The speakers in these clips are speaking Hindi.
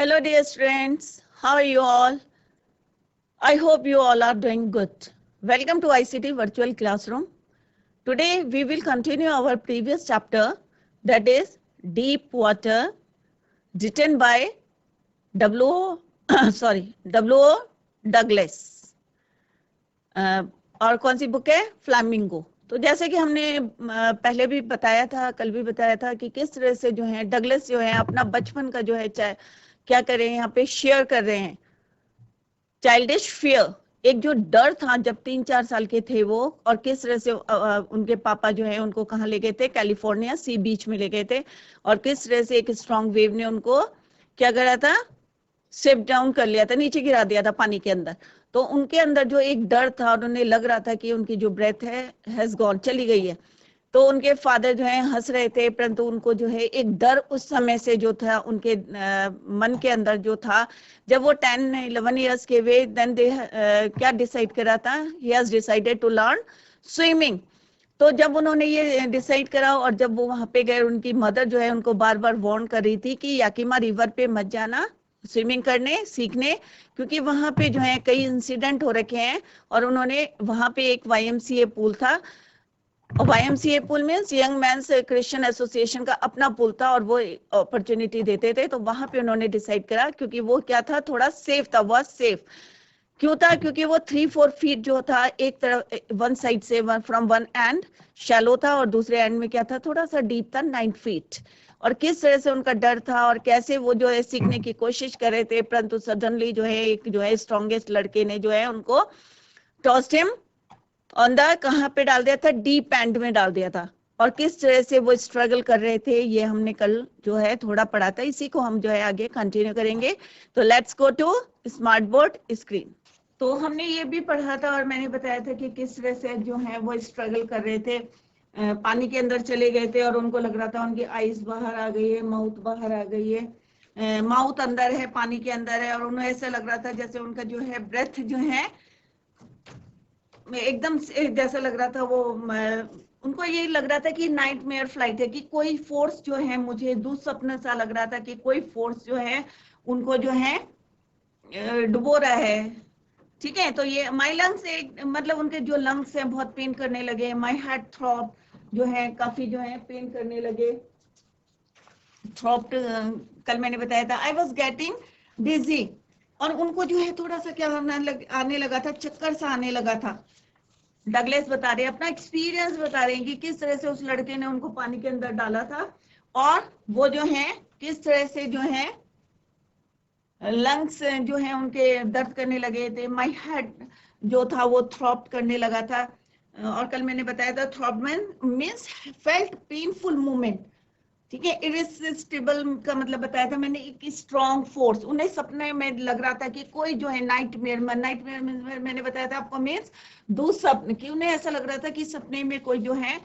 Hello, dear students. How are you all? I hope you all are doing good. Welcome to ICT Virtual Classroom. Today, we will continue our previous chapter, that is Deep Water, written by W. Douglas. और कौन सी बुक है? फ्लैमिंगो. तो जैसे कि हमने पहले भी बताया था, कल भी बताया था कि किस तरह से जो है डगलस जो है अपना बचपन का जो है क्या कर रहे हैं यहाँ पे शेयर कर रहे हैं. चाइल्डिश फियर, एक जो डर था जब 3-4 साल के थे वो, और किस तरह से उनके पापा जो है उनको कहाँ ले गए थे? कैलिफोर्निया सी बीच में ले गए थे, और किस तरह से एक स्ट्रॉन्ग वेव ने उनको क्या करा था? स्वेप डाउन कर लिया था, नीचे गिरा दिया था पानी के अंदर. तो उनके अंदर जो एक डर था और उन्हें लग रहा था कि उनकी जो ब्रेथ है हैज गॉन, चली गई है. तो उनके फादर जो है हंस रहे थे, परंतु उनको जो है एक डर उस समय से जो था उनके मन के अंदर जो था. जब वो 10-11 ईयर्स के वे, देन दे क्या डिसाइड करा था? He has decided to learn swimming. तो जब उन्होंने ये डिसाइड करा और जब वो वहां पे गए, उनकी मदर जो है उनको बार बार वार्न कर रही थी कि याकिमा रिवर पे मत जाना स्विमिंग करने सीखने, क्योंकि वहां पे जो है कई इंसिडेंट हो रखे हैं. और उन्होंने वहां पे एक YMCA पूल था. YMCA pool means young men's Christian association का अपना पूल था, और वो अपॉर्चुनिटी देते थे. तो वहां पे उन्होंने डिसाइड करा, क्योंकि वो क्या था? थोड़ा सेफ था. वह सेफ क्यों था? क्योंकि वो 3-4 फीट जो था, एक तरफ वन साइड से फ्रॉम वन एंड शैलो था, और दूसरे एंड में क्या था? थोड़ा सा डीप था, 9 फीट. और किस तरह से उनका डर था और कैसे वो जो है सीखने की कोशिश कर रहे थे, परंतु सडनली जो है एक जो है स्ट्रॉन्गेस्ट लड़के ने जो है उनको टॉस्ट हिम ऑन द, कहाँ पे डाल दिया था? डीप एंड में डाल दिया था. और किस तरह से वो स्ट्रगल कर रहे थे, ये हमने कल जो है थोड़ा पढ़ा था. इसी को हम जो है आगे कंटिन्यू करेंगे. तो let's go to smart board screen. तो हमने ये भी पढ़ा था और मैंने बताया था कि किस तरह से जो है वो स्ट्रगल कर रहे थे. पानी के अंदर चले गए थे और उनको लग रहा था उनकी आईज बाहर आ गई है, माउथ बाहर आ गई है, माउथ अंदर है, पानी के अंदर है, और उन्हें ऐसा लग रहा था जैसे उनका जो है ब्रेथ जो है एकदम जैसा लग रहा था वो. उनको ये लग रहा था कि नाइटमेयर फ्लाइट है, कि कोई फोर्स जो है, मुझे दुस्सपना सा लग रहा था कि कोई फोर्स जो है उनको जो है डुबो रहा है. ठीक है. तो ये माई लंग्स, एक मतलब उनके जो लंग्स हैं बहुत पेन करने लगे. माई हार्ट थ्रॉप जो है काफी जो है पेन करने लगे. थ्रॉप कल मैंने बताया था. आई वॉज गेटिंग डिजी, और उनको जो है थोड़ा सा क्या आने लगा था? चक्कर सा आने लगा था. डगलेस बता रहे हैं, अपना एक्सपीरियंस बता रहे हैं कि किस तरह से उस लड़के ने उनको पानी के अंदर डाला था, और वो जो है किस तरह से जो है लंग्स जो है उनके दर्द करने लगे थे. माई हेड जो था वो थ्रॉप करने लगा था. और कल मैंने बताया था थ्रॉप मीन्स फेल्ट पेनफुल मूवमेंट. ठीक है. इरिसिस्टिबल का मतलब बताया था मैंने, एक स्ट्रॉन्ग फोर्स. उन्हें सपने में लग रहा था कि कोई जो है नाइटमेयर मैंने बताया था आपको मीन्स दुस्वप्न, कि उन्हें ऐसा लग रहा था कि सपने में कोई जो है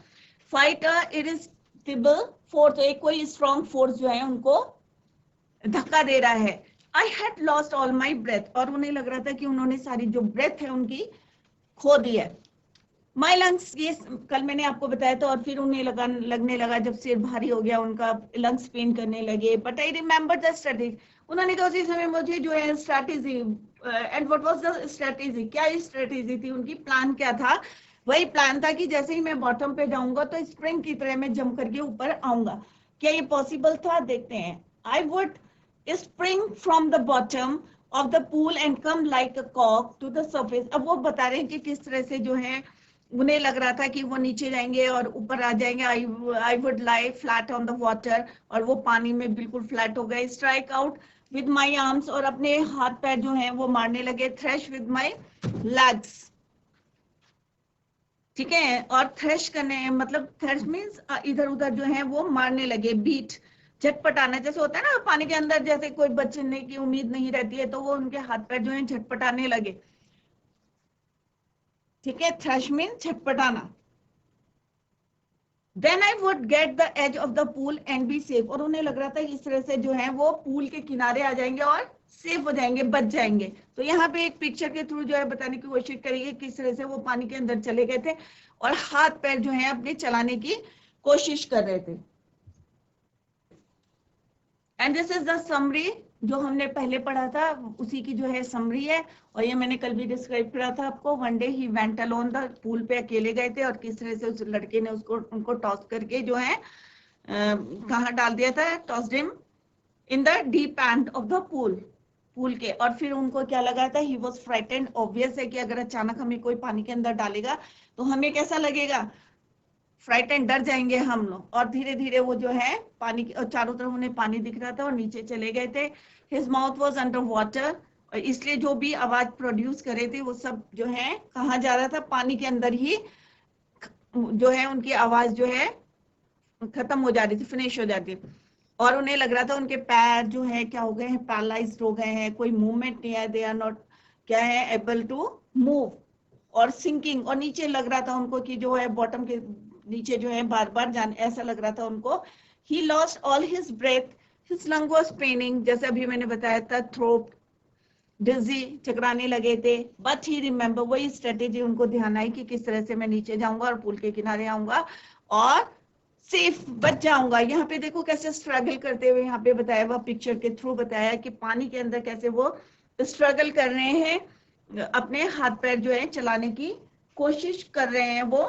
फाइट इरिसिस्टिबल फोर्स, एक कोई स्ट्रॉन्ग फोर्स जो है उनको धक्का दे रहा है. I had lost all my breath, और उन्हें लग रहा था कि उन्होंने सारी जो ब्रेथ है उनकी खो दी है. माई लंग्स, ये कल मैंने आपको बताया था. और फिर उन्हें लगने लगा जब सिर भारी हो गया उनका, लंग्स पेन करने लगे. But I remember the strategy. उन्होंने कहा उसी समय मुझे जो है strategy, and what was the strategy, क्या स्ट्रेटेजी थी उनकी, प्लान क्या था? वही प्लान था कि जैसे ही मैं बॉटम पे जाऊंगा तो स्प्रिंग की तरह मैं जंप करके ऊपर आऊंगा. क्या ये पॉसिबल था? देखते हैं. I would spring from the bottom of the pool and come like a cork to the surface. अब वो बता रहे हैं कि किस तरह से जो है उन्हें लग रहा था कि वो नीचे जाएंगे और ऊपर आ जाएंगे. I would lie flat on the water, और वो पानी में बिल्कुल फ्लैट हो गए. strike out with my arms, और अपने हाथ पैर जो हैं वो मारने लगे. thresh with my legs. ठीक है. और थ्रेश करने मतलब थ्रेश मीन्स इधर उधर जो है वो मारने लगे. बीट, झटपटाना, जैसे होता है ना पानी के अंदर, जैसे कोई बचने की उम्मीद नहीं रहती है, तो वो उनके हाथ पैर जो है झटपटाने लगे. ठीक है. थ्रेश मीन झटपटाना. Then I would get the edge of the pool and be safe. और उन्हें लग रहा था इस तरह से जो है वो पूल के किनारे आ जाएंगे और सेफ हो जाएंगे, बच जाएंगे. तो यहाँ पे एक पिक्चर के थ्रू जो है बताने की कोशिश करिए किस तरह से वो पानी के अंदर चले गए थे और हाथ पैर जो है अपने चलाने की कोशिश कर रहे थे. And this is the summary जो हमने पहले पढ़ा था उसी की जो है समरी है, और ये मैंने कल भी डिस्क्राइब करा था आपको। One day he went alone, the pool पे अकेले गए थे और किस तरह से उस लड़के ने उनको टॉस करके जो है कहाँ डाल दिया था, tossed him in the deep end of the pool के। और फिर उनको क्या लगा था, ही वॉज फ्राइटेंड। ऑब्वियस है कि अगर अचानक हमें कोई पानी के अंदर डालेगा तो हमें कैसा लगेगा, फ्राइटेंड, डर जाएंगे हम लोग। और धीरे धीरे वो जो है पानी और चारों तरफ उन्हें पानी दिख रहा था और नीचे चले गए थे। His mouth was under water, और इसलिए जो भी आवाज प्रोड्यूस करे थे वो सब जो है कहाँ जा रहा था, पानी के अंदर ही जो है उनकी आवाज जो है खत्म हो जा रही थी, फिनिश हो जाती थी। और उन्हें लग रहा था उनके पैर जो है क्या हो गए हैं, पैरालाइज्ड हो गए हैं, कोई मूवमेंट नहीं है, दे आर नॉट क्या है एबल टू मूव, और सिंकिंग, और नीचे लग रहा था उनको कि जो है बॉटम के नीचे जो है बार बार जाने, ऐसा लग रहा था उनको। He lost all his breath, his lung was paining, जैसे अभी मैंने बताया था, थ्रोट डिजी, चकराने लगे थे। बट ही रिमेंबर, वही स्ट्रेटेजी उनको ध्यान आई कि किस तरह से मैं नीचे जाऊंगा और पुल के किनारे आऊंगा और सेफ बच जाऊंगा। यहाँ पे देखो कैसे स्ट्रगल करते हुए यहाँ पे बताया हुआ, पिक्चर के थ्रू बताया कि पानी के अंदर कैसे वो स्ट्रगल कर रहे हैं, अपने हाथ पैर जो है चलाने की कोशिश कर रहे हैं। वो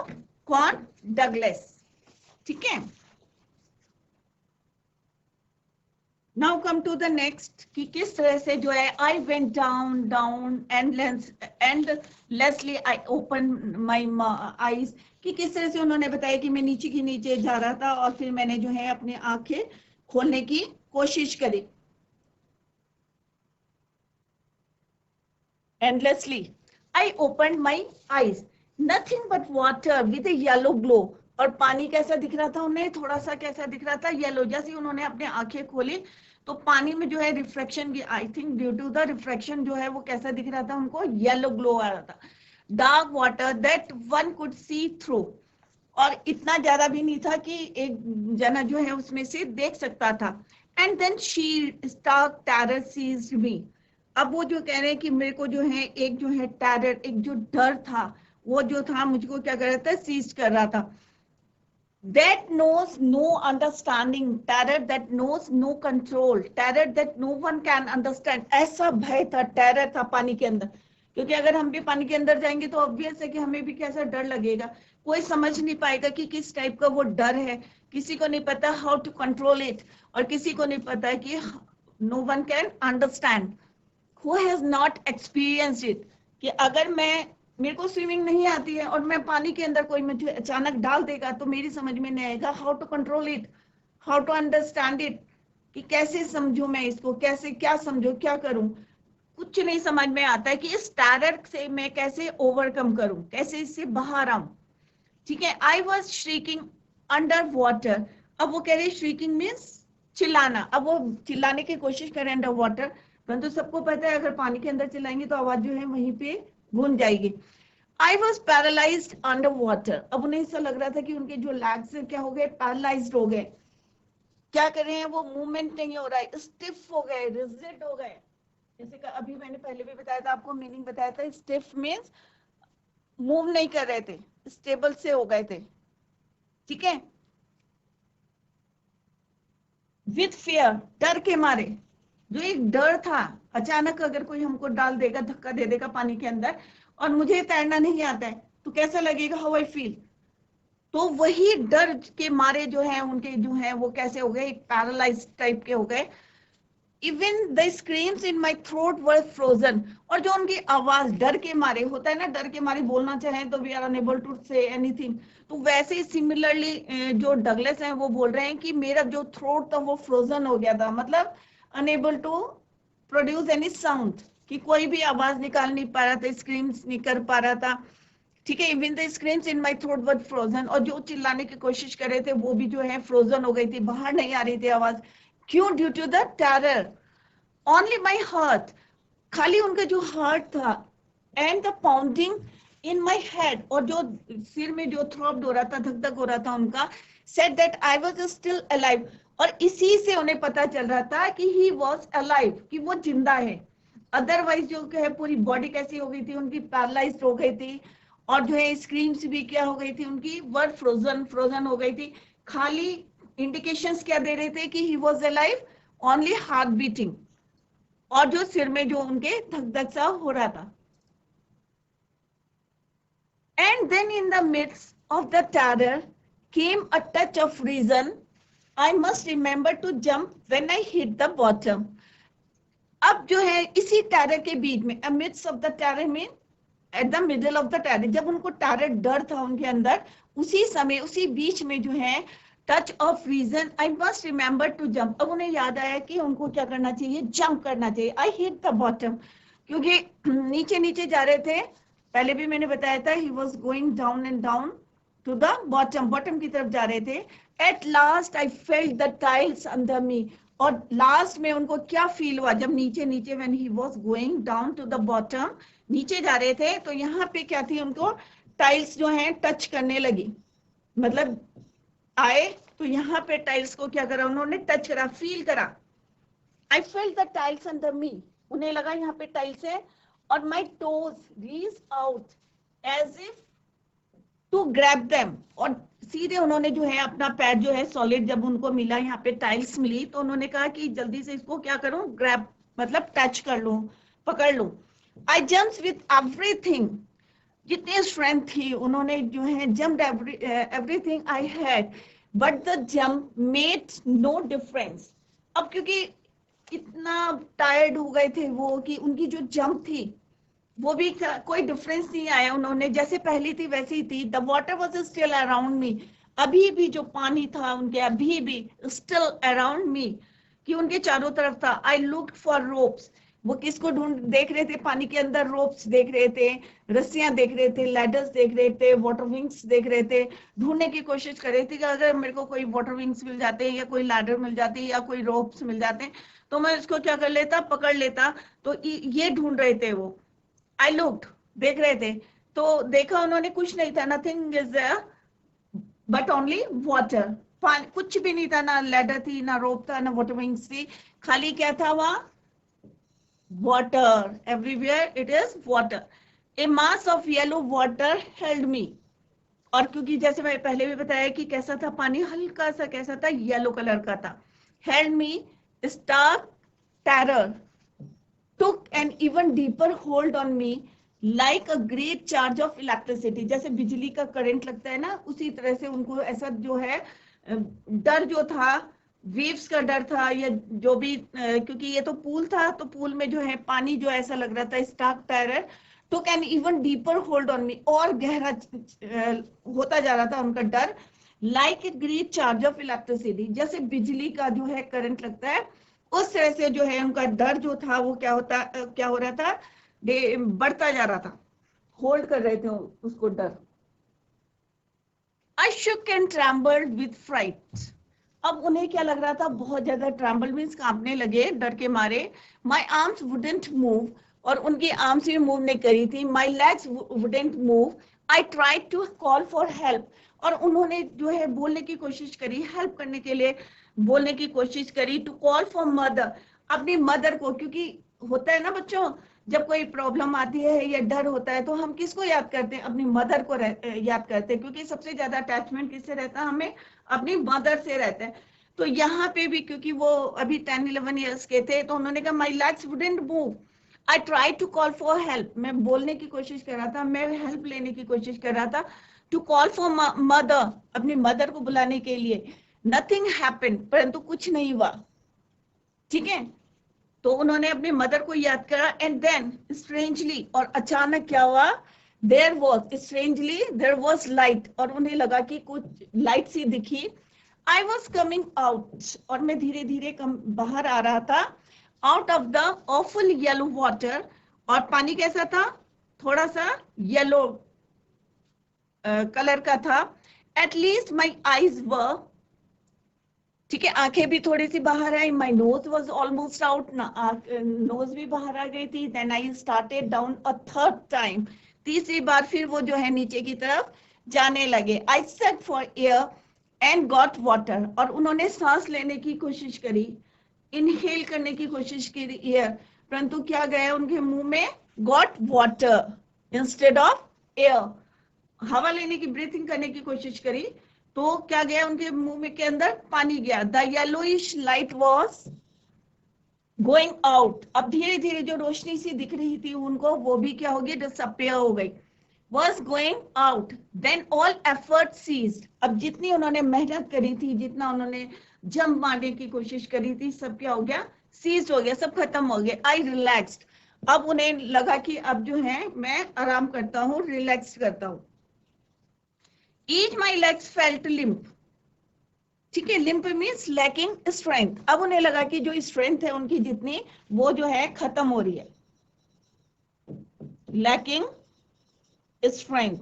कौन, डगलस, ठीक है। Now come to the next कि किस तरह से जो है I went down down endlessly I open my eyes, कि किस तरह से उन्होंने बताया कि मैं नीचे की नीचे जा रहा था और फिर मैंने जो है अपनी आंखें खोलने की कोशिश करी। endlessly I opened my eyes, nothing but water with a yellow glow, और पानी कैसा दिख रहा था उन्हें, थोड़ा सा कैसा दिख रहा था, येलो। जैसे उन्होंने अपने आंखें खोली तो पानी में जो है रिफ्लेक्शन की, I think due to the reflection जो है वो कैसा दिख रहा था उनको, येलो ग्लो आ रहा था। Dark water that one could see through, और इतना ज्यादा भी नहीं था कि एक जना जो है उसमें से देख सकता था। And then she stark terror seized me, अब वो जो कह रहे हैं कि मेरे को जो है एक जो है टेरर, एक जो डर था वो जो था मुझको क्या कर रहा था, सीज कर रहा था। that knows no understanding, terror that knows no control, terror that no one can understand, ऐसा भय था, टेरर था पानी के अंदर। क्योंकि अगर हम भी पानी के अंदर जाएंगे तो ऑब्वियस है कि हमें भी कैसा डर लगेगा, कोई समझ नहीं पाएगा कि किस टाइप का वो डर है, किसी को नहीं पता हाउ टू कंट्रोल इट, और किसी को नहीं पता कि no one can understand who has not experienced it, कि अगर मेरे को स्विमिंग नहीं आती है और मैं पानी के अंदर कोई मुझे अचानक डाल देगा तो मेरी समझ में नहीं आएगा how to control it, how to understand it, कि कैसे समझूं मैं इसको, कैसे क्या समझूं, क्या करूं, कुछ नहीं समझ में आता है कि इस टेरर से मैं कैसे ओवरकम करूं, कैसे इससे बाहर आऊं। ठीक है, I was shrieking under water, अब वो कह रहे श्रीकिंग मीन्स चिल्लाना, अब वो चिल्लाने की कोशिश करें अंडर वाटर, परंतु सबको पता है अगर पानी के अंदर चिल्लाएंगे तो आवाज जो है वहीं पे गूंज जाएगी। I was paralysed under water, अब उन्हें ऐसा लग रहा था कि उनके जो लेग्स क्या हो गए, पैरालाइज्ड हो गए, क्या कर रहे हैं वो, मूवमेंट नहीं हो रहा है, स्टिफ हो गए, रिजिड हो गए। जैसे अभी मैंने पहले भी बताया था आपको, मीनिंग बताया था, स्टिफ मीन्स मूव नहीं कर रहे थे, स्टेबल से हो गए थे। ठीक है, विथ फियर, डर के मारे, जो एक डर था, अचानक अगर कोई हमको डाल देगा, धक्का दे देगा पानी के अंदर और मुझे तैरना नहीं आता है तो कैसा लगेगा, हाउ आई फील, तो वही डर के मारे जो है उनके जो है वो कैसे हो गए, एक पैरालाइज टाइप के हो गए। Even the screams in my throat were frozen, और जो उनकी आवाज डर के मारे, होता है ना डर के मारे बोलना चाहें तो we are unable to say anything, तो वैसे ही सिमिलरली जो डगलस हैं वो बोल रहे हैं कि मेरा जो थ्रोट था वो फ्रोजन हो गया था, मतलब unable to produce any sound, कि कोई भी आवाज निकाल नहीं पा रहा था, स्क्रीम्स नहीं कर पा रहा था। ठीक है, even the screams in my throat were frozen, और जो चिल्लाने की कोशिश कर रहे थे वो भी जो है फ्रोजन हो गई थी, बाहर नहीं आ रही थी आवाज। क्यों, due to the terror, only my heart, खाली उनका जो हार्ट था, and the pounding in my head, और जो सिर में जो थ्रॉब हो रहा था, धक धक हो रहा था उनका, said that I was still alive, और इसी से उन्हें पता चल रहा था कि ही वाज अलाइव, कि वो जिंदा है। अदरवाइज जो है पूरी बॉडी कैसी हो गई थी उनकी, पैरालाइज्ड हो गई थी, और जो है स्क्रीम्स भी क्या हो गई थी उनकी, वर फ्रोजन फ्रोजन हो गई थी। खाली इंडिकेशंस क्या दे रहे थे कि he was alive, only heart beating, और जो सिर में जो उनके धक धक सा हो रहा था. And then in the midst of the terror came a touch of reason. I must remember to jump when I hit the bottom. अब जो है इसी टेरर के बीच में, amidst of the terror mean at the middle of the terror, जब उनको टेरर डर था उनके अंदर, उसी समय उसी बीच में जो है touch of reason, I must remember to jump. अब उन्हें याद आया कि उनको क्या करना चाहिए, जंप करना चाहिए. आई हिट द बॉटम, क्योंकि नीचे नीचे जा रहे थे. पहले भी मैंने बताया था, he was going down and down to the bottom, bottom की तरफ जा रहे थे. At last I felt the tiles under me. और लास्ट में उनको क्या फील हुआ, जब नीचे नीचे when he was going down to the bottom, नीचे जा रहे थे, तो यहाँ पे क्या थी, उनको टाइल्स जो हैं टच करने लगी. मतलब आए तो यहाँ पे टाइल्स को क्या करा, उन्होंने टच करा, फील करा. I felt the tiles under me, उन्हें लगा यहाँ पे टाइल्स है. और my toes reach out as if to grab them. और सीधे उन्होंने जो है अपना पैर जो है सॉलिड, जब उनको मिला यहाँ पे टाइल्स मिली, तो उन्होंने कहा कि जल्दी से इसको क्या करूं, ग्रैब मतलब टच कर लूं, पकड़ लूं. आई जम्प्स विथ एवरीथिंग, जितनी स्ट्रेंथ थी उन्होंने जो है jumped everything I had, but the jump made no difference. अब क्योंकि इतना टायर्ड हो गए थे वो कि उनकी जो जंप थी वो भी कोई डिफरेंस नहीं आया. उन्होंने जैसे पहली थी वैसी ही थी. The water was still around me, अभी भी जो पानी था उनके अभी भी स्टिल अराउंड मी, कि उनके चारों तरफ था. आई लुक्ड फॉर रोप्स, वो किसको ढूंढ देख रहे थे, पानी के अंदर रोप्स देख रहे थे, रस्सियां देख रहे थे, लैडर्स देख रहे थे, वाटर विंग्स देख रहे थे. ढूंढने की कोशिश कर रहे थे कि अगर मेरे को कोई वाटर विंग्स मिल जाते या कोई लैडर मिल जाती या कोई रोप्स मिल जाते तो मैं इसको क्या कर लेता, पकड़ लेता. तो ये ढूंढ रहे थे वो. आई लुक्ड, देख रहे थे, तो देखा उन्होंने, कुछ नहीं था, nothing is there but only water. कुछ भी नहीं था, ना लैडर थी, ना रोप था, ना वाटर विंग्स थी, खाली क्या था वहां, water. Everywhere it is water. A mass of yellow water held me. और क्योंकि जैसे मैं पहले भी बताया कि कैसा था पानी, हल्का सा कैसा था, येलो कलर का था. held me, stark terror took an even deeper hold on me like a great charge of electricity. जैसे बिजली का करंट लगता है ना, उसी तरह से उनको ऐसा जो है डर जो था, वेव्स का डर था, या जो भी, क्योंकि ये तो पूल था, तो पूल में जो है पानी जो ऐसा लग रहा था, stark terror took an even deeper hold on me, और गहरा होता जा रहा था उनका डर. Like a great charge of electricity, जैसे बिजली का जो है करंट लगता है, उस तरह से जो है उनका डर जो था वो क्या हो रहा था, बढ़ता जा रहा था, होल्ड कर रहे थे उसको डर. I shook and trembled with fright. अब उन्हें क्या लग रहा था, बहुत ज्यादा ट्रैम्बल मीन्स कांपने लगे डर के मारे. माई आर्म्स वुडंट मूव, और उनकी आर्म्स भी मूव नहीं करी थी. My legs wouldn't move. I tried to call for help, और उन्होंने जो है बोलने की कोशिश करी, हेल्प करने के लिए बोलने की कोशिश करी. टू कॉल फॉर मदर, अपनी मदर को, क्योंकि होता है ना बच्चों, जब कोई प्रॉब्लम आती है या डर होता है तो हम किसको याद करते हैं, अपनी मदर को याद करते हैं, क्योंकि सबसे ज्यादा अटैचमेंट किससे रहता है, हमें अपनी मदर से रहता है. तो यहाँ पे भी क्योंकि वो अभी 10-11 इयर्स के थे, तो उन्होंने कहा my legs wouldn't move. I try to call for help, मैं बोलने की कोशिश कर रहा था, मैं हेल्प लेने की कोशिश कर रहा था. टू कॉल फॉर मदर, अपनी मदर को बुलाने के लिए. नथिंग हैपेंड, परंतु कुछ नहीं हुआ. ठीक है, तो उन्होंने अपनी मदर को याद करा. एंड देन स्ट्रेंजली, और अचानक क्या हुआ, there was strangely there was light, और उन्हें लगा कि कुछ लाइट सी दिखी. आई वाज कमिंग आउट, और मैं धीरे धीरे बाहर आ रहा था. Out of the awful yellow water, और पानी कैसा था, थोड़ा सा येलो कलर का था. At least my eyes were, ठीक है, आंखें भी थोड़ी सी बाहर आई. My nose was almost out, nose भी बाहर आ गई थी. Then I started down a third time, तीसरी बार फिर वो जो है नीचे की तरफ जाने लगे. I set for air and got water, और उन्होंने सांस लेने की कोशिश करी, इनहेल करने की कोशिश की एयर, परंतु क्या गया उनके मुंह में, got water instead of air. हवा लेने की, ब्रीथिंग करने की कोशिश करी, तो क्या गया उनके मुंह में के अंदर, पानी गया. The yellowish light was going out, अब धीरे धीरे जो रोशनी सी दिख रही थी उनको वो भी क्या हो गई, डिसअपियर हो गई। was going out, then all effort ceased, अब जितनी उन्होंने मेहनत करी थी, जितना उन्होंने जंप मारने की कोशिश करी थी, सब क्या हो गया, सीज हो गया, सब खत्म हो गया। आई रिलैक्स्ड, अब उन्हें लगा कि अब जो है मैं आराम करता हूँ, रिलैक्स करता हूँ। Each my legs felt limp, ठीक है, लिम्प मीन्स लैकिंग स्ट्रेंथ, अब उन्हें लगा कि जो स्ट्रेंथ है उनकी जितनी, वो जो है खत्म हो रही है, लैकिंग स्ट्रेंथ।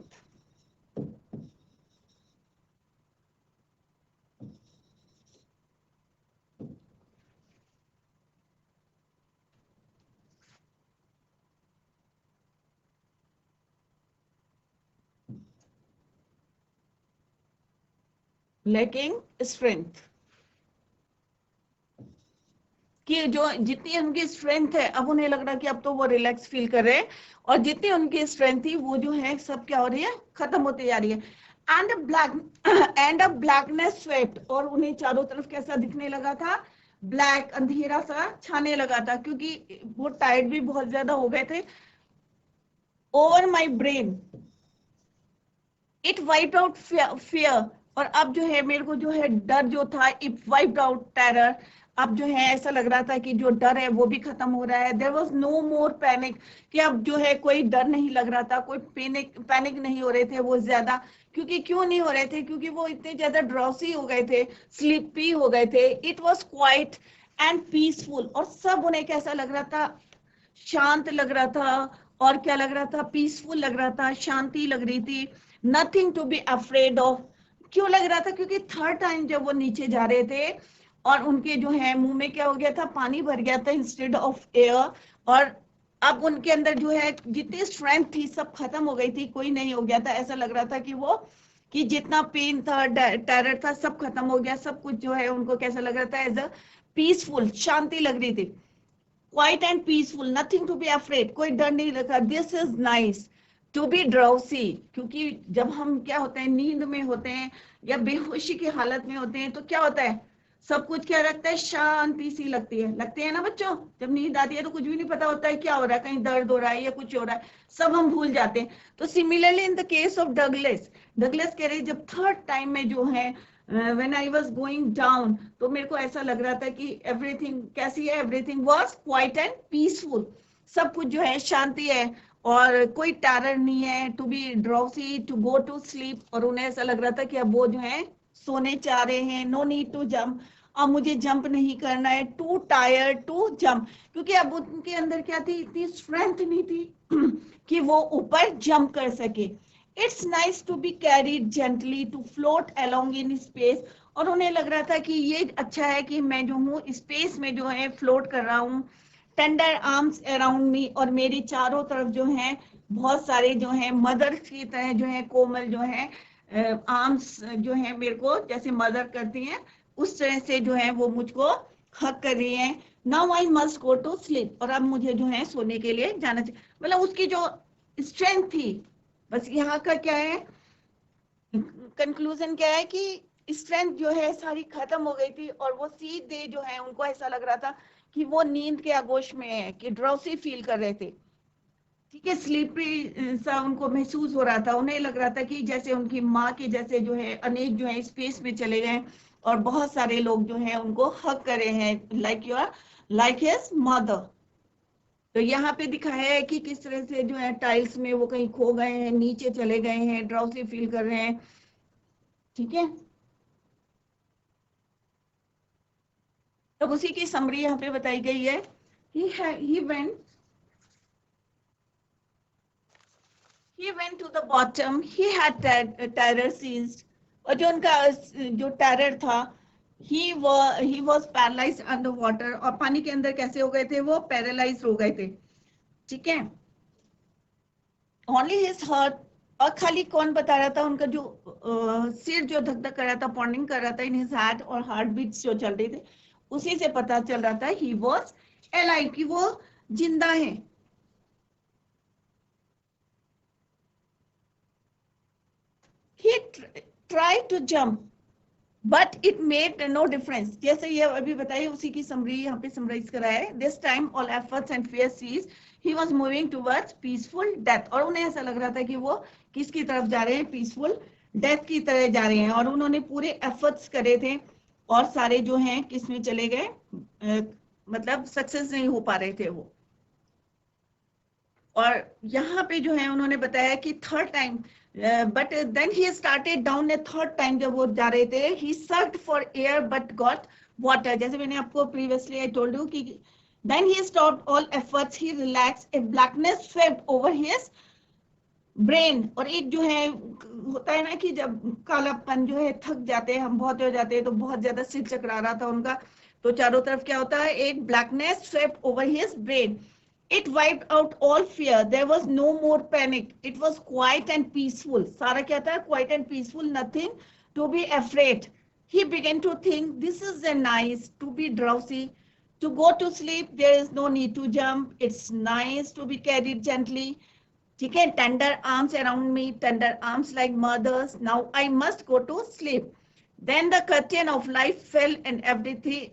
लैकिंग स्ट्रेंथ, कि जो जितनी उनकी स्ट्रेंथ है, अब उन्हें लग रहा है कि अब तो वो रिलैक्स फील कर रहे हैं, और जितनी उनकी स्ट्रेंथ थी वो जो है सब क्या हो रही है, खत्म होती जा रही है। एंड ब्लैकनेस स्वेप्ट, और उन्हें चारों तरफ कैसा दिखने लगा था, ब्लैक, अंधेरा सा छाने लगा था, क्योंकि वो टायर्ड भी बहुत ज्यादा हो गए थे। Over my brain it wiped out fear, और अब जो है मेरे को जो है डर जो था, इट वाइप्ड आउट टेरर, अब जो है ऐसा लग रहा था कि जो डर है वो भी खत्म हो रहा है। There was no more panic, कि अब जो है कोई डर नहीं लग रहा था, कोई पैनिक नहीं हो रहे थे वो ज्यादा, क्योंकि क्यों नहीं हो रहे थे, क्योंकि वो इतने ज्यादा ड्रॉसी हो गए थे, स्लीपी हो गए थे। It was quite and peaceful, और सब उन्हें कैसा लग रहा था, शांत लग रहा था, और क्या लग रहा था, पीसफुल लग रहा था, शांति लग रही थी। Nothing to be afraid of, क्यों लग रहा था, क्योंकि थर्ड टाइम जब वो नीचे जा रहे थे और उनके जो है मुंह में क्या हो गया था, पानी भर गया था इंस्टेड ऑफ एयर, और अब उनके अंदर जो है जितनी स्ट्रेंथ थी सब खत्म हो गई थी, कोई नहीं हो गया था, ऐसा लग रहा था कि वो, कि जितना पेन था, टेरर था, सब खत्म हो गया, सब कुछ जो है उनको कैसा लग रहा था, एज अ पीसफुल, शांति लग रही थी। Quiet and peaceful, nothing to be afraid, कोई डर नहीं लगा। This is nice to be drowsy, क्योंकि जब हम क्या होते हैं, नींद में होते हैं या बेहोशी की हालत में होते हैं, तो क्या होता है, सब कुछ क्या लगता है, शांति सी लगती है ना बच्चों, जब नींद आती है तो कुछ भी नहीं पता होता है क्या हो रहा है, कहीं दर्द हो रहा है या कुछ हो रहा है, सब हम भूल जाते हैं। तो similarly in the case of Douglas, Douglas कह रहे जब थर्ड टाइम में जो है when I was going down, तो मेरे को ऐसा लग रहा था कि एवरीथिंग कैसी है, everything was quite and peaceful, सब कुछ जो है शांति है, और कोई टेरर नहीं है, to be drowsy, to go to sleep, और उन्हें ऐसा लग रहा था कि अब वो जो है सोने चाह रहे हैं। नो नीड टू जंप, अब मुझे जंप नहीं करना है, टू टायर्ड टू जंप, क्योंकि अब उनके अंदर क्या थी, इतनी स्ट्रेंथ नहीं थी कि वो ऊपर जंप कर सके। It's nice to be carried gently to float along in space, और उन्हें लग रहा था कि ये अच्छा है कि मैं जो हूँ स्पेस में जो है फ्लोट कर रहा हूँ। टेंडर आर्म्स अराउंड मी, और मेरी चारों तरफ जो है बहुत सारे जो है मदर की तरह जो है कोमल जो है आर्म्स जो है मेरे को जैसे मदर करती हैं, उस तरह से जो है वो मुझको हक कर रही है। Now I must go to sleep, और अब मुझे जो है सोने के लिए जाना चाहिए। मतलब उसकी जो स्ट्रेंथ थी, बस यहाँ का क्या है, कंक्लूजन क्या है कि स्ट्रेंथ जो है सारी खत्म हो गई थी, और वो सीधे जो है उनको ऐसा लग रहा था कि वो नींद के आगोश में है, कि ड्राउसी फील कर रहे थे, ठीक है, स्लीपी सा उनको महसूस हो रहा था। उन्हें लग रहा था कि जैसे उनकी माँ के जैसे जो है अनेक जो है स्पेस में चले गए, और बहुत सारे लोग जो है उनको हक करे हैं, लाइक हिज मदर। तो यहाँ पे दिखाया है कि किस तरह से जो है टाइल्स में वो कहीं खो गए हैं, नीचे चले गए हैं, ड्राउसी फील कर रहे हैं, ठीक है। तब उसी की समरी यहाँ पे बताई गई है। he went he went to the bottom, he had terror seized, और जो उनका जो टेरर था, he was paralyzed under water, और पानी के अंदर कैसे हो गए थे, वो पैरालाइज हो गए थे, ठीक है। ओनली हिज हार्ट, और खाली कौन बता रहा था, उनका जो सिर जो धक धक कर रहा था, पॉन्डिंग कर रहा था इन हिज हार्ट, और हार्ट बीट्स जो चल रही थी, उसी से पता चल रहा था ही वॉज एलाइव, कि वो जिंदा है। He tried to jump but it made no difference, जैसे ये अभी बताइए उसी की समरी यहाँ पे समराइज करा है। This time all efforts and fear cease, he was moving towards peaceful death. और उन्हें ऐसा लग रहा था कि वो किसकी तरफ जा रहे हैं, पीसफुल डेथ की तरह जा रहे हैं। और उन्होंने पूरे एफर्ट्स करे थे और सारे जो हैं किस में चले गए, मतलब सक्सेस नहीं हो पा रहे थे वो। और यहाँ पे जो है उन्होंने बताया कि third time, but then he started down a third time, जब वो जा रहे थे, he search for air but got water. जैसे मैंने आपको प्रीवियसली आई टोल्ड यू कि then he stopped all efforts, he relax, a blackness swept over his brain. और एक जो है होता है ना कि जब कालापन जो है, थक जाते हैं हम, बहुत हो जाते हैं, तो बहुत ज्यादा सिर चकरा रहा था उनका, तो चारों तरफ क्या होता है, एक blackness swept over his brain. It wiped out all fear. There was no more panic. It was quiet and peaceful. सारा क्या था, quiet and peaceful, nothing to be afraid. He began to think, this is a nice to be drowsy, to go to sleep. There is no need to jump. It's nice to be carried gently. ठीक है, tender arms around me, tender arms like mothers. Now I must go to sleep. Then the curtain of life fell and everything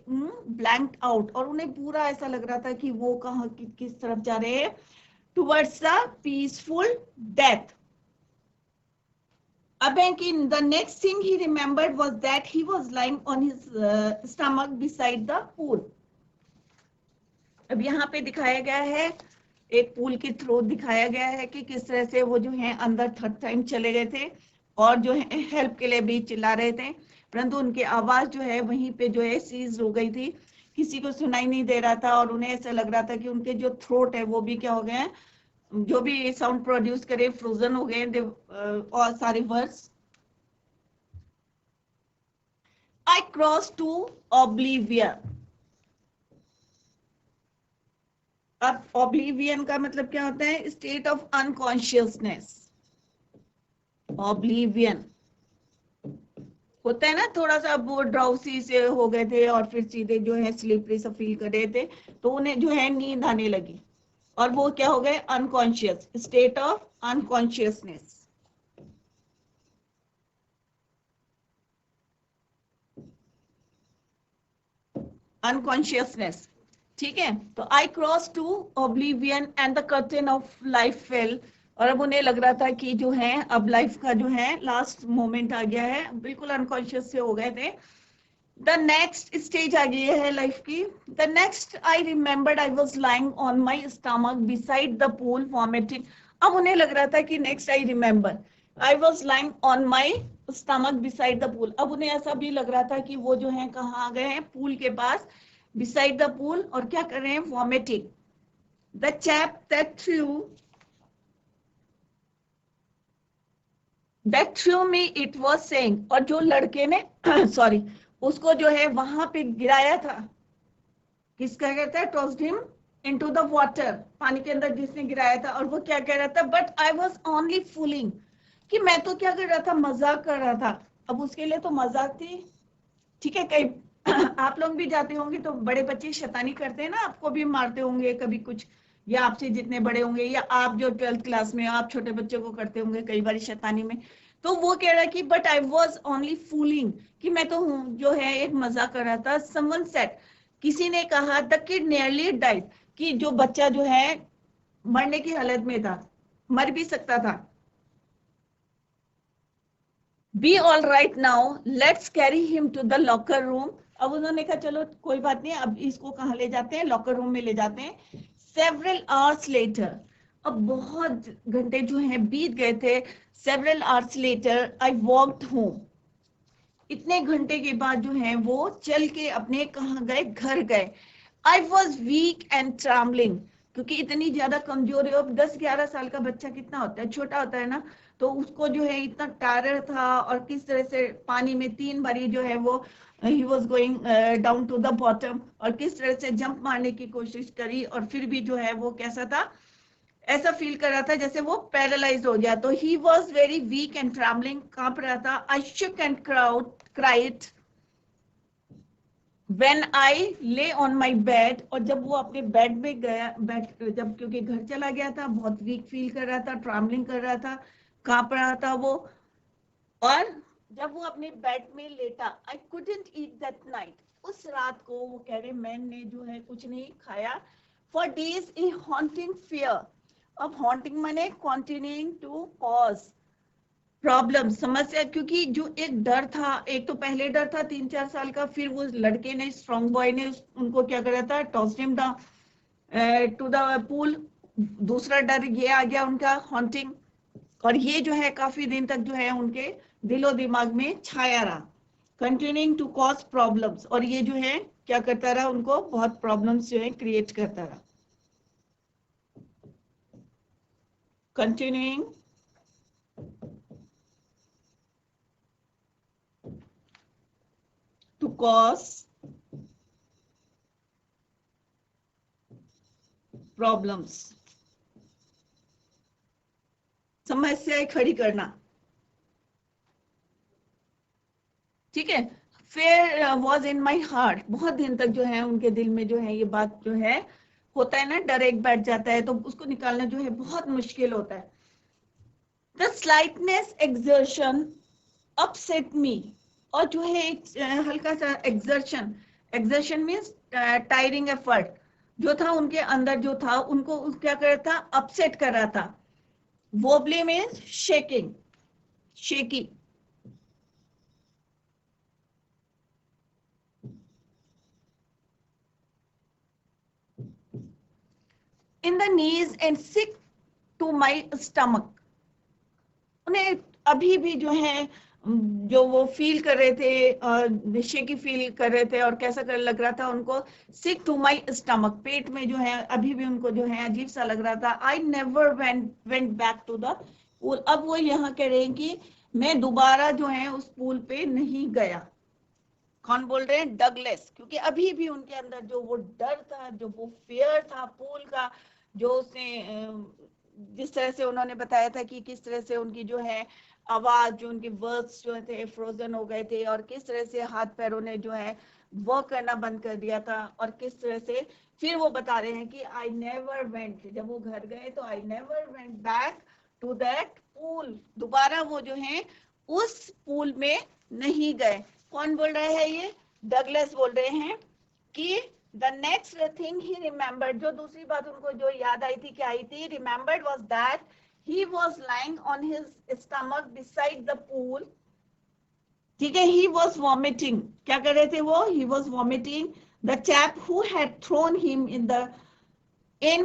blanked out. और उन्हें पूरा ऐसा लग रहा था कि वो कहाँ किस तरफ जा रहे हैं, towards the peaceful death. Abankin, the next thing he remembered was that he was lying on his stomach beside the pool. अब यहाँ पे दिखाया गया है, एक पूल की थ्रो दिखाया गया है कि किस तरह से वो जो है अंदर थर्ड टाइम चले गए थे और जो है हेल्प के लिए भी चिल्ला रहे थे, परंतु उनकी आवाज जो है वहीं पे जो है सीज हो गई थी, किसी को सुनाई नहीं दे रहा था। और उन्हें ऐसा लग रहा था कि उनके जो थ्रोट है वो भी क्या हो गए, जो भी साउंड प्रोड्यूस करे फ्रोजन हो गए, और सारे words. I cross to oblivion. अब ऑब्लिवियन का मतलब क्या होता है, स्टेट ऑफ अनकॉन्शियसनेस। ऑब्लिवियन होता है ना, थोड़ा सा वो ड्राउसी से हो गए थे और फिर सीधे जो है स्लीपरी सा फील कर रहे थे, तो उन्हें जो है नींद आने लगी और वो क्या हो गए, unconscious, state of unconsciousness. Unconsciousness, ठीक है। तो I cross to oblivion and the curtain of life fell. और अब उन्हें लग रहा था कि जो है अब लाइफ का जो है लास्ट मोमेंट आ गया है, बिल्कुल अनकॉन्शियस से हो गए थे। द नेक्स्ट स्टेज आ गई है लाइफ की। The next I remembered I was lying on my stomach beside the pool vomiting. अब उन्हें लग रहा था कि next I remember I was lying on my stomach beside the pool. अब उन्हें ऐसा भी लग रहा था कि वो जो है कहाँ आ गए हैं, पूल के पास, बिसाइड द पूल, और क्या कर रहे हैं, vomiting. The chap that threw me it was saying, और जो लड़के ने सॉरी उसको जो है वहां पे गिराया था, किसका कहता है, tossed him into the water, पानी के अंदर जिसने गिराया था। और वो क्या कह रहा था, but I was only fooling, कि मैं तो क्या कर रहा था, मजाक कर रहा था। अब उसके लिए तो मजाक थी, ठीक है। कई आप लोग भी जाते होंगे तो बड़े बच्चे शैतानी करते हैं ना, आपको भी मारते होंगे कभी कुछ, या आपसे जितने बड़े होंगे, या आप जो 12th क्लास में आप छोटे बच्चों को करते होंगे कई बार शैतानी में। तो वो कह रहा है कि but I was only fooling, कि मैं तो हूँ जो है एक मजाक कर रहा था। समवन सेड, किसी ने कहा, द किड नियरली डाइड, कि जो बच्चा जो है मरने की हालत में था, मर भी सकता था। Be all right now, let's carry him to the locker room. अब उन्होंने कहा चलो कोई बात नहीं, अब इसको कहाँ ले जाते हैं, लॉकर रूम में ले जाते हैं। सेवरल आवर्स लेटर, अब बहुत घंटे जो हैं बीत गए थे। Several hours later I walked home, इतने घंटे के बाद जो है वो चल के अपने कहाँ गए, घर गए। I was weak and trembling, क्योंकि इतनी ज्यादा कमजोर है। अब 10-11 साल का बच्चा कितना होता है, छोटा होता है ना, तो उसको जो है इतना टायर्ड था, और किस तरह से पानी में 3 बारी जो है वो he was going down to the bottom, और किस तरह से जंप मारने की कोशिश करी, और फिर भी जो है वो कैसा था, ऐसा फील कर रहा था जैसे वो पैरालाइज हो गया। तो he was very weak and trembling, कांप रहा था। I shook and cried When I lay on my bed, और जब वो अपने बेड में गया, बेड जब, क्योंकि घर चला गया था, बहुत वीक फील कर रहा था, ट्रैवलिंग कर रहा था, कांप रहा था वो, और जब वो अपने बेड में लेटा, I couldn't eat that night, उस रात को वो कह रहे मैंने जो है कुछ नहीं खाया, for days A haunting fear. अब हॉन्टिंग माने कॉन्टिन्यूइंग टू कॉज प्रॉब्लम, समस्या, क्योंकि जो एक डर था, एक तो पहले डर था 3-4 साल का, फिर वो लड़के ने, स्ट्रॉन्ग बॉय ने उनको क्या करा था, toss him down to the pool. दूसरा डर ये आ गया उनका, हॉन्टिंग, और ये जो है काफी दिन तक जो है उनके दिलो दिमाग में छाया रहा, कंटिन्यूइंग टू कॉज प्रॉब्लम्स, और ये जो है क्या करता रहा, उनको बहुत प्रॉब्लम्स जो है क्रिएट करता रहा, कंटिन्यूइंग टू कॉज प्रॉब्लम्स, समस्याएं खड़ी करना, ठीक है। फिर वॉज इन माई हार्ट, बहुत दिन तक जो है उनके दिल में जो है ये बात जो है, होता है ना, डर एक बैठ जाता है तो उसको निकालना जो है बहुत मुश्किल होता है। द स्लाइटनेस एक्सर्शन अपसेट मी, और जो है एक हल्का सा exertion, exertion means tiring effort जो था उनके अंदर, जो था उनको क्या कर रहा था, अपसेट कर रहा था। Wobbly means shaking, shaky, in the knees and sick to my stomach, उन्हें अभी भी जो है जो वो फील कर रहे थे, शेकी फील कर रहे थे, और कैसा कर लग रहा था उनको, सिक टू माई स्टमक, पेट में जो है अभी भी उनको जो है अजीब सा लग रहा था। I never went back to the pool, अब वो यहाँ कह रहे हैं कि मैं दोबारा जो है उस पूल पे नहीं गया। कौन बोल रहे हैं, डगलेस, क्योंकि अभी भी उनके अंदर जो वो डर था, जो वो फियर था पूल का, जो उसने जिस तरह से उन्होंने बताया था कि किस तरह से उनकी जो है आवाज, जो उनके वर्ड्स जो थे फ्रोजन हो गए थे, और किस तरह से हाथ पैरों ने जो है वर्क करना बंद कर दिया था, और किस तरह से फिर वो बता रहे हैं कि आई नेवर वेंट, जब वो घर गए तो I never went back to that pool, दोबारा वो जो है उस पूल में नहीं गए। कौन बोल रहा है ये, डगलस बोल रहे हैं कि the next thing he remembered, जो दूसरी बात उनको जो याद आई थी, क्या आई थी, remembered was that he was lying on his stomach beside the pool, ठीक है, he was vomiting, क्या कर रहे थे वो, he was vomiting, the chap who had thrown him in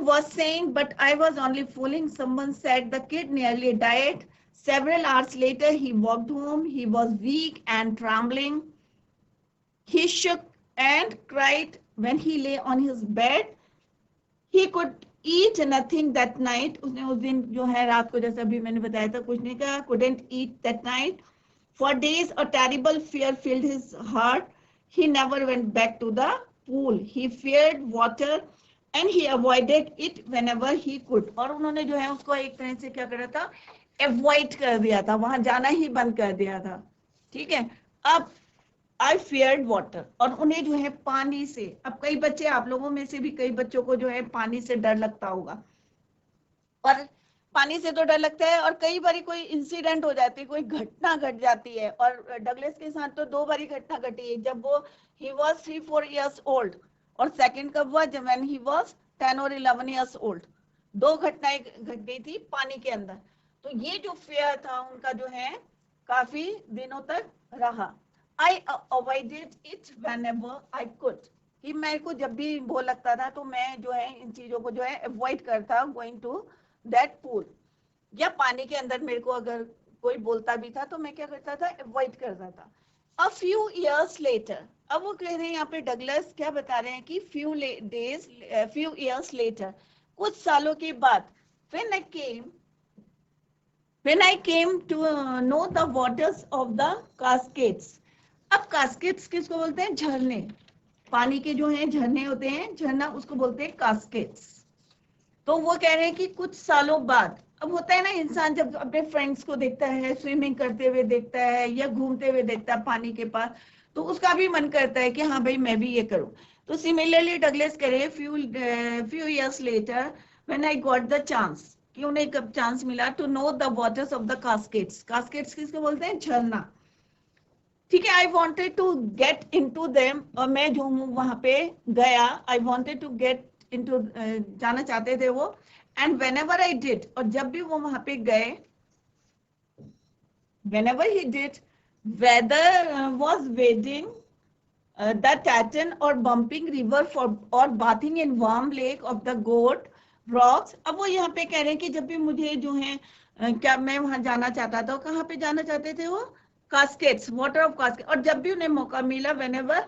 was saying, but I was only fooling, someone said the kid nearly died. Several hours later he walked home, he was weak and trembling, he shook and cried when he lay on his bed. He could eat nothing that night. उसने उस दिन जो है रात को, जैसे अभी मैंने बताया था, कुछ नहीं कहा, couldn't eat that night. For days a terrible fear filled his heart. He never went back to the pool. He feared water and he avoided it whenever he could. और उन्होंने जो है उसको एक तरह से क्या करा था, avoid कर दिया था, वहां जाना ही बंद कर दिया था, ठीक है। अब आई फियर्ड वाटर, और उन्हें जो है पानी से, अब कई बच्चे, आप लोगों में से भी कई बच्चों को जो है पानी से डर लगता होगा, और पानी से तो डर लगता है, और कई बार कोई इंसिडेंट हो जाती है, कोई घटना घट जाती है, और डगलस के साथ तो 2 बार घटना घटी है, जब वो ही वॉज 3-4 years ओल्ड, और सेकंड कब हुआ, जब when he was 10 or 11 years old, 2 घटनाएं घट गई थी पानी के अंदर। तो ये जो फेयर था उनका जो है काफी दिनों तक रहा। I avoided it whenever I could, कि मेरे को जब भी वो लगता था तो मैं जो है इन चीजों को जो है अवॉइड करता, गोइंग टू दैट पूल, या पानी के अंदर मेरे को अगर कोई बोलता भी था तो मैं क्या करता था, अवॉइड करता था। A few years later, अब वो कह रहे हैं यहाँ पे डगलस क्या बता रहे हैं कि few years later, कुछ सालों के बाद, when I came to know the waters of the cascades, अब कास्केट्स किसको बोलते हैं, झरने, पानी के जो हैं झरने होते हैं, झरना उसको बोलते हैं कास्केट्स। तो वो कह रहे हैं कि कुछ सालों बाद, अब होता है ना, इंसान जब अपने फ्रेंड्स को देखता है स्विमिंग करते हुए देखता है या घूमते हुए देखता है पानी के पास, तो उसका भी मन करता है कि हाँ भाई मैं भी ये करूं। तो सिमिलरली डगलस कह रहे हैं few years later when I got the chance, कि उन्हें कब चांस मिला to know the waters of the caskets, caskets किसको बोलते हैं, झरना, ठीक है, I wanted to get in to them, और मैं जो हूँ वहां पे गया, I wanted to get in to, जाना चाहते थे वो, and whenever I did, और जब भी वो वहां पे गए, whenever he did, whether was wading the Titan or bumping river for or bathing in warm lake of the goat rocks. अब वो यहाँ पे कह रहे हैं कि जब भी मुझे जो है क्या मैं वहां जाना चाहता था, कहाँ पे जाना चाहते थे वो, कास्केट्स, वाटर ऑफ कास्केट, और जब भी उन्हें मौका मिला, whenever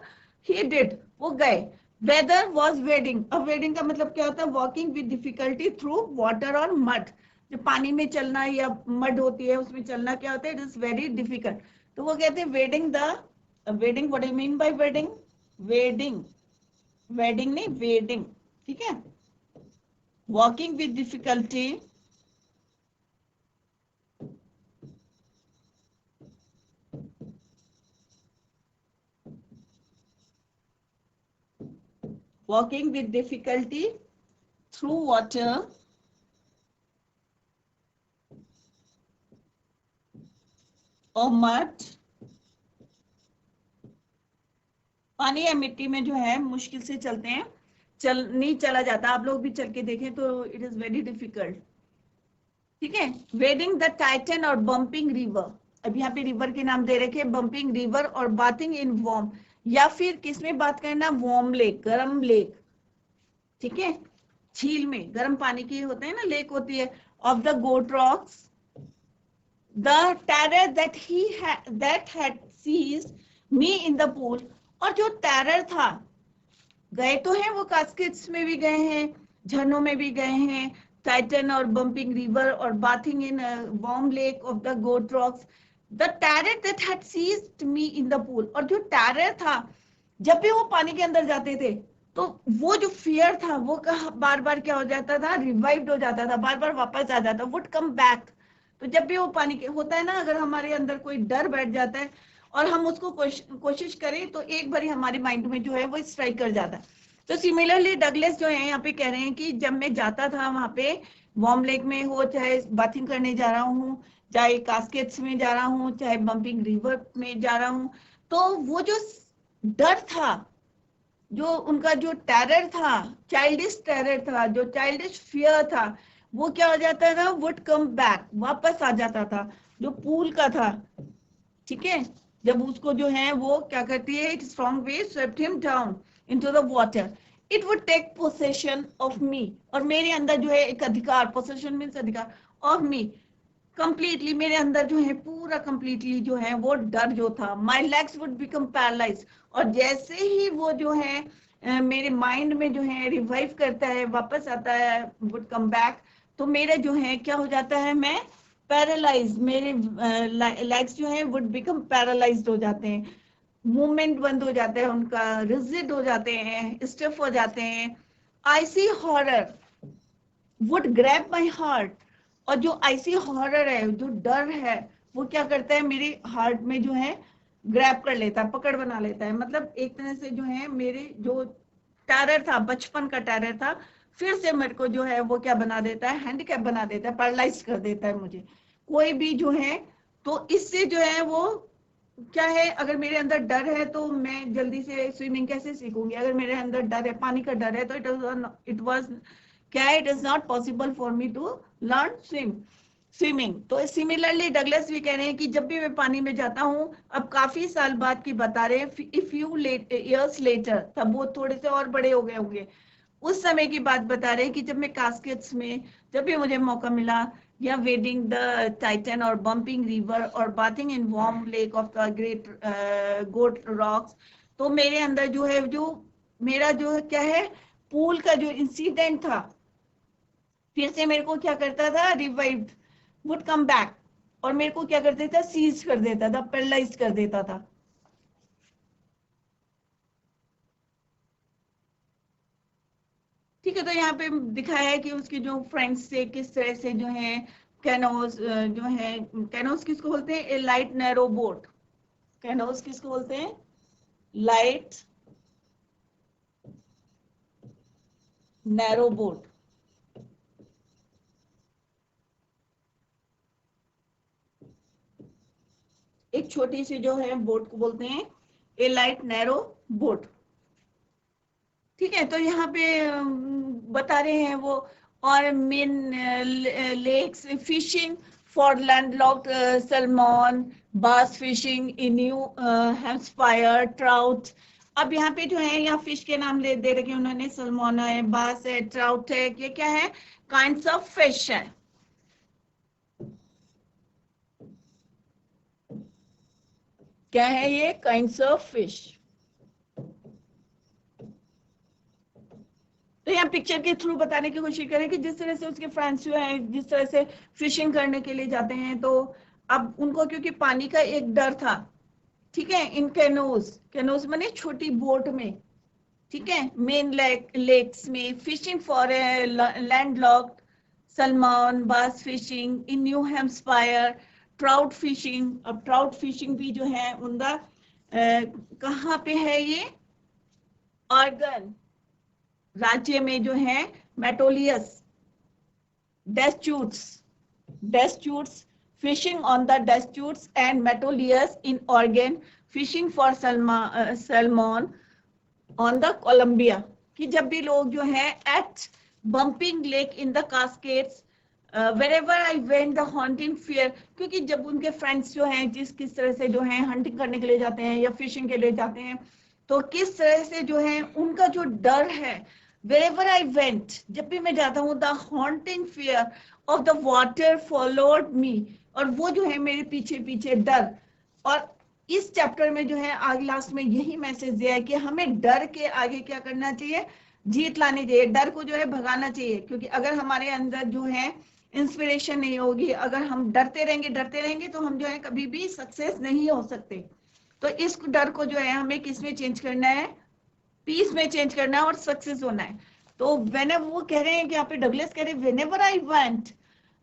he did, वो गए. वेदर वॉज वेडिंग, अब वेडिंग का मतलब क्या होता है, walking with difficulty through water और मड, जो पानी में चलना या मड होती है उसमें चलना क्या होता है, इट इज वेरी डिफिकल्ट. तो वो कहते हैं wedding the wedding, what I mean by wedding, wedding, wedding नहीं वेडिंग, ठीक है, walking with difficulty walking with difficulty through water or mud, पानी या मिट्टी में जो है मुश्किल से चलते हैं, चल नहीं चला जाता, आप लोग भी चल के देखें तो इट इज वेरी डिफिकल्ट. ठीक है, वेडिंग द टाइटन और बम्पिंग रिवर, अब यहाँ पे रिवर के नाम दे रखे, बम्पिंग रिवर और बाथिंग इन वार्म, या फिर किसमें बात करना, वार्म लेक, गर्म लेक, ठीक है, झील में गर्म पानी की होते हैं ना, लेक होती है, of the Goat Rocks, the terror that had seized me in the pool, और जो टेरर था, गए तो हैं वो, कास्केट्स में भी गए हैं, झरनों में भी गए हैं, टाइटन और बम्पिंग रिवर और bathing in warm lake of the Goat Rocks, the terror that had seized me in the pool, और जो टेरर था, जब भी वो पानी के अंदर जाते थे, तो वो जो फियर था वो बार बार क्या हो जाता था, रिवाइव्ड हो जाता था, बार बार वापस आ जाता, वुड कम बैक. तो जब भी वो पानी के होता है ना, अगर हमारे अंदर कोई डर बैठ जाता है और हम उसको कोशिश करें, तो एक बार हमारे माइंड में जो है वो स्ट्राइक कर जाता है. तो सिमिलरली डगलेस जो है यहाँ पे कह रहे हैं कि जब मैं जाता था वहां पे, वार्म लेक में हो, चाहे बाथिंग करने जा रहा हूँ, चाहे कास्केट्स में जा रहा हूँ, चाहे बम्पिंग रिवर में जा रहा हूँ, तो वो जो डर था, जो उनका जो टेरर था, चाइल्डिश टेरर था, जो चाइल्डिश फियर था, वो क्या हो जाता था, वुड कम बैक, वापस आ जाता था, जो पूल का था. ठीक है, जब उसको जो है वो क्या करती है, it strong wave swept him down into the water, it would take possession of me, और मेरे अंदर जो है एक अधिकार, पोसेशन मीन्स अधिकार, ऑफ मी, कंप्लीटली मेरे अंदर जो है पूरा कंप्लीटली जो है वो डर जो था, my legs would become paralyse, और जैसे ही वो जो है मेरे माइंड में जो है रिवाइव करता है, वापस आता है, वुड कम बैक, तो मेरे जो है क्या हो जाता है, मैं पैरालाइज, मेरे लेग्स जो है वुड बिकम पैरालाइज्ड हो जाते हैं, मूवमेंट बंद हो जाता है उनका, रिजिड हो जाते हैं, स्टिफ हो जाते हैं. Icy horror would grab my heart, और जो आईसी हॉरर है, जो डर है, वो क्या करता है, मेरे हार्ट में जो है ग्रैब कर लेता है, पकड़ बना लेता है, मतलब एक तरह से जो है मेरे जो टेरर था, बचपन का टेरर था, फिर से मेरे को जो है वो क्या बना देता है, हैंडीकैप बना देता है, पैरालाइज कर देता है मुझे, कोई भी जो है. तो इससे जो है वो क्या है, अगर मेरे अंदर डर है तो मैं जल्दी से स्विमिंग कैसे सीखूंगी, अगर मेरे अंदर डर है, पानी का डर है, तो इट वाज क्या, it is not possible for me to learn swimming. तो सिमिलरली डगलस भी कह रहे हैं कि जब भी मैं पानी में जाता हूँ, अब काफी साल बाद की बता रहे हैं, इफ यू ईयर्स लेटर, तब वो थोड़े से और बड़े हो गए होंगे, उस समय की बात बता रहे हैं कि जब मैं कास्केट्स में, जब भी मुझे मौका मिला, या वेडिंग द टाइटन और बम्पिंग रिवर और bathing in warm lake of the great Goat Rocks, तो मेरे अंदर जो है, जो मेरा जो है क्या है, पूल का जो इंसिडेंट था, फिर से मेरे को क्या करता था, रिवाइव्ड, वुड कम बैक, और मेरे को क्या कर देता, सीज कर देता था, पैरालाइज कर देता था. ठीक है, तो यहाँ पे दिखाया है कि उसके जो फ्रेंड्स से किस तरह से जो है कैनोस जो है, कैनोस किसको बोलते हैं, ए लाइट नैरो बोट, कैनोस किसको बोलते हैं, लाइट नैरो बोट. एक छोटी सी जो है बोट को बोलते हैं ए लाइट नैरो बोट। ठीक है, तो यहाँ पे बता रहे हैं वो, और Maine lakes fishing for landlocked salmon, bass fishing in New Hampshire, trout. अब यहाँ पे जो है, यहाँ फिश के नाम दे रखे उन्होंने, सैल्मन है, बास है, ट्राउट है, ये क्या है, काइंड्स ऑफ फिश है। क्या है ये, काइंड्स ऑफ फिश। तो यहाँ पिक्चर के थ्रू बताने की कोशिश करें कि जिस तरह से उसके फ्रेंड्स जो हैं, जिस तरह से फिशिंग करने के लिए जाते हैं, तो अब उनको क्योंकि पानी का एक डर था, ठीक है, इन कैनोज, कैनोज माने छोटी बोट में, ठीक है, मेन लेक्स में fishing for a landlocked salmon, bass fishing in New Hampshire, trout fishing. अब ट्राउट फिशिंग भी जो है उनका कहाँ पे है ये, ऑर्गन राज्य में जो है, Metolius डेस्चूट्स fishing on the Deschutes and Metolius in Oregon, fishing for salmon on the Columbia। कि जब भी लोग जो है at bumping lake in the Cascades, wherever I went the hunting fear, क्योंकि जब उनके फ्रेंड्स जो हैं किस तरह से जो है हंटिंग करने के लिए जाते हैं या फिशिंग के लिए जाते हैं, तो किस तरह से जो है उनका जो डर है, wherever I went, जब भी मैं जाता हूँ, the haunting fear of the water followed me, और वो जो है मेरे पीछे पीछे डर। और इस चैप्टर में जो है आगे लास्ट में यही मैसेज दिया है कि हमें डर के आगे क्या करना चाहिए, जीत लानी चाहिए, डर को जो है भगाना चाहिए। क्योंकि अगर हमारे अंदर जो है इंस्पिरेशन नहीं होगी, अगर हम डरते रहेंगे तो हम जो है कभी भी सक्सेस नहीं हो सकते। तो इस डर को जो है हमें किस में चेंज करना है, पीस में चेंज करना है और सक्सेस होना है। तो व्हेनेवर, वो कह रहे हैं कि यहाँ पे डगलस कह रहे हैं, whenever I went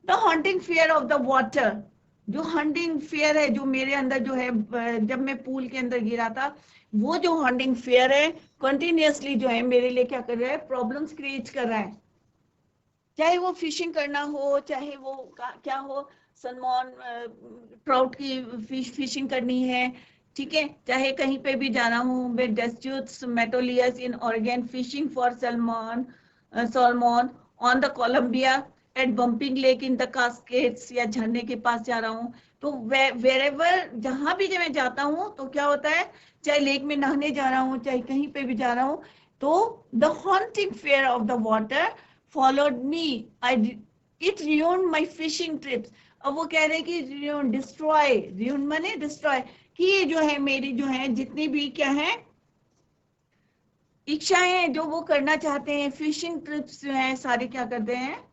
the hunting fear of the water, जो हंटिंग फियर है जो मेरे अंदर जो है, जब मैं पूल के अंदर गिरा था, वो जो हंटिंग फियर है कंटिन्यूअसली जो है मेरे लिए क्या कर रहा है, प्रॉब्लम्स क्रिएट कर रहा है। चाहे वो फिशिंग करना हो, चाहे वो क्या हो, सलमन ट्राउट की फिशिंग करनी है, ठीक है, चाहे कहीं पे भी जाना हो, with Deschutes Metolius in Oregon, fishing for salmon on the Columbia, at Bumping Lake in the Cascades, या झरने के पास जा रहा हूँ, तो वेरेवर जहां भी मैं जाता हूँ तो क्या होता है, चाहे लेक में नहाने जा रहा हूँ, चाहे कहीं पे भी जा रहा हूँ, तो the haunting fear of the water followed me, it ruined my fishing trips। अब वो कह रहे हैं कि ruin माने destroy, कि ये जो है मेरी जो है जितनी भी क्या है इच्छाएं जो वो करना चाहते हैं, फिशिंग ट्रिप्स जो है सारे क्या करते हैं,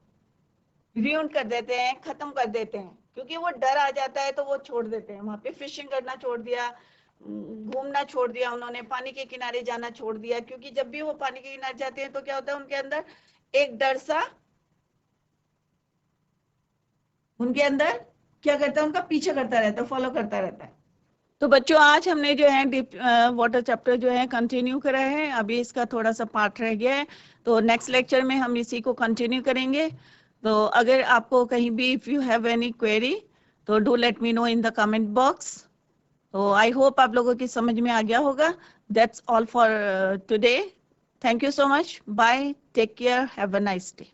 ruin कर देते हैं, खत्म कर देते हैं। क्योंकि वो डर आ जाता है तो वो छोड़ देते हैं, वहां पे फिशिंग करना छोड़ दिया, घूमना छोड़ दिया उन्होंने, पानी के किनारे जाना छोड़ दिया। क्योंकि जब भी वो पानी के किनारे जाते हैं तो क्या होता है, उनके अंदर एक डर सा, उनके अंदर क्या करता है, उनका पीछा करता रहता है, फॉलो करता रहता है। तो बच्चों आज हमने जो है डीप वाटर चैप्टर जो है कंटिन्यू करा है, अभी इसका थोड़ा सा पार्ट रह गया है, तो नेक्स्ट लेक्चर में हम इसी को कंटिन्यू करेंगे। तो अगर आपको कहीं भी if you have any query तो do let me know in the comment box. तो आई होप आप लोगों की समझ में आ गया होगा। That's all for today. Thank you so much, bye, take care, have a nice day.